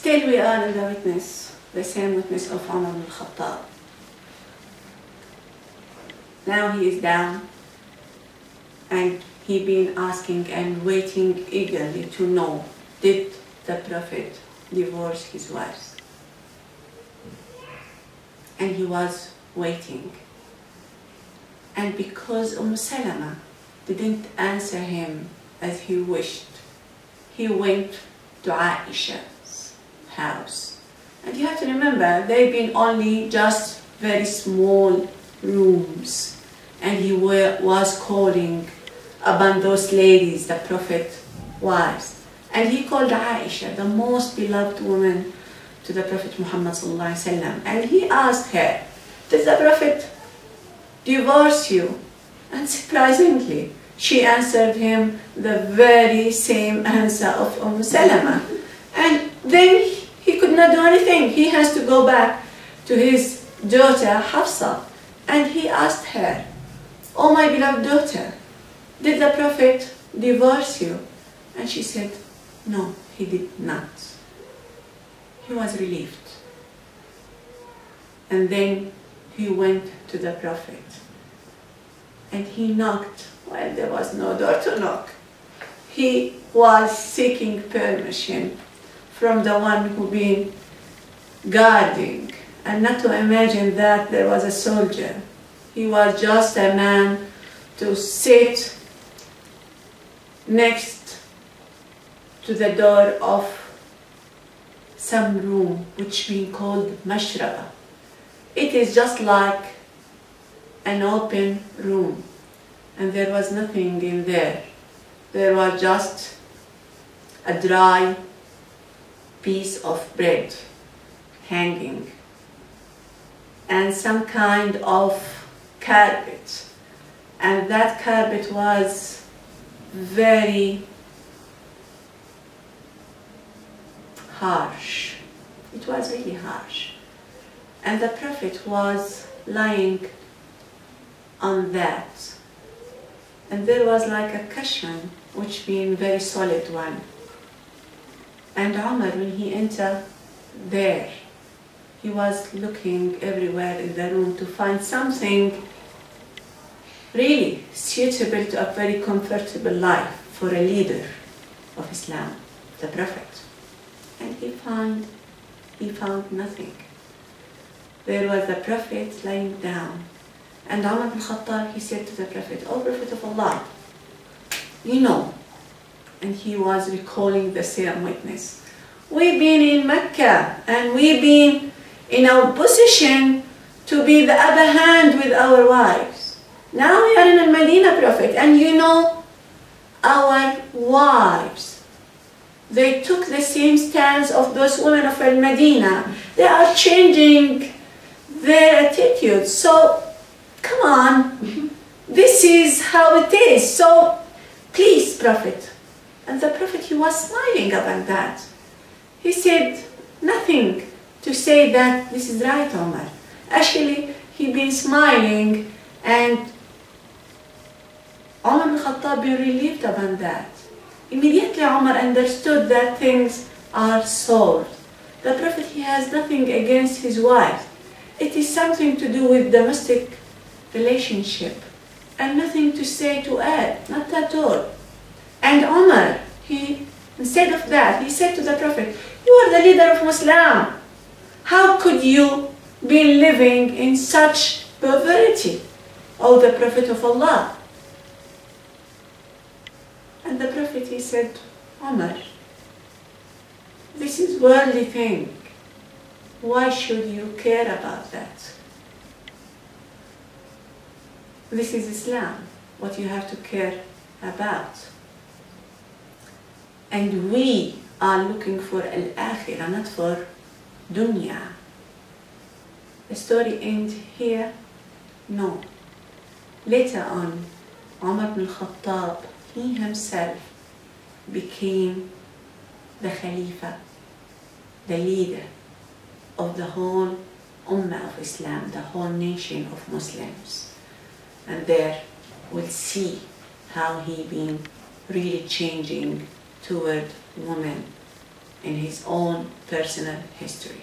Still we are in the witness, the same witness of Omar Ibn Al Khattab. Now he is down and he been asking and waiting eagerly to know, did the Prophet divorce his wives? And he was waiting. And because Salama didn't answer him as he wished, he went to Aisha's house. And you have to remember, they've been only just very small rooms. And he was calling upon those ladies, the Prophet's wives. And he called Aisha, the most beloved woman to the Prophet Muhammad sallallahu alaihi wasallam. And he asked her, did the Prophet divorce you? And surprisingly, she answered him the very same answer of Salama. And then he could not do anything. He has to go back to his daughter Hafsa. And he asked her, oh my beloved daughter, did the Prophet divorce you? And she said, no, he did not. He was relieved. And then he went to the Prophet. And he knocked. Well, there was no door to knock. He was seeking permission from the one who been guarding. And not to imagine that there was a soldier. He was just a man to sit next to the door of some room which we called mashraba. It is just like an open room, and there was nothing in there. There was just a dry piece of bread hanging and some kind of carpet, and that carpet was very harsh. It was really harsh. And the Prophet was lying on that. And there was like a cushion, which being very solid one. And Umar, when he entered there, he was looking everywhere in the room to find something really suitable to a very comfortable life for a leader of Islam, the Prophet. And he found nothing. There was the Prophet lying down. And Omar Ibn Al Khattab, he said to the Prophet, oh Prophet of Allah, you know, and he was recalling the same witness. We've been in Mecca and we've been in our position to be the upper hand with our wives. Now we are in Al Medina, Prophet, and you know, our wives, they took the same stance of those women of Al Medina. They are changing their attitude. So, come on, this is how it is. So, please, Prophet. And the Prophet, he was smiling about that. He said nothing to say that this is right, Omar. Actually, he'd been smiling, and Omar Ibn Khattab been relieved about that. Immediately, Omar understood that things are solved. The Prophet, he has nothing against his wife. It is something to do with domestic relationship, and nothing to say to add, not at all. And Omar, instead of that, he said to the Prophet, you are the leader of Islam. How could you be living in such poverty, O the Prophet of Allah? And the Prophet, he said, Omar, this is worldly thing. Why should you care about that? This is Islam, what you have to care about. And we are looking for al-akhirah, not for dunya. The story ends here? No. Later on, Omar Ibn Al Khattab, he himself became the Khalifa, the leader of the whole Ummah of Islam, the whole nation of Muslims. And there we'll see how he been really changing toward women in his own personal history.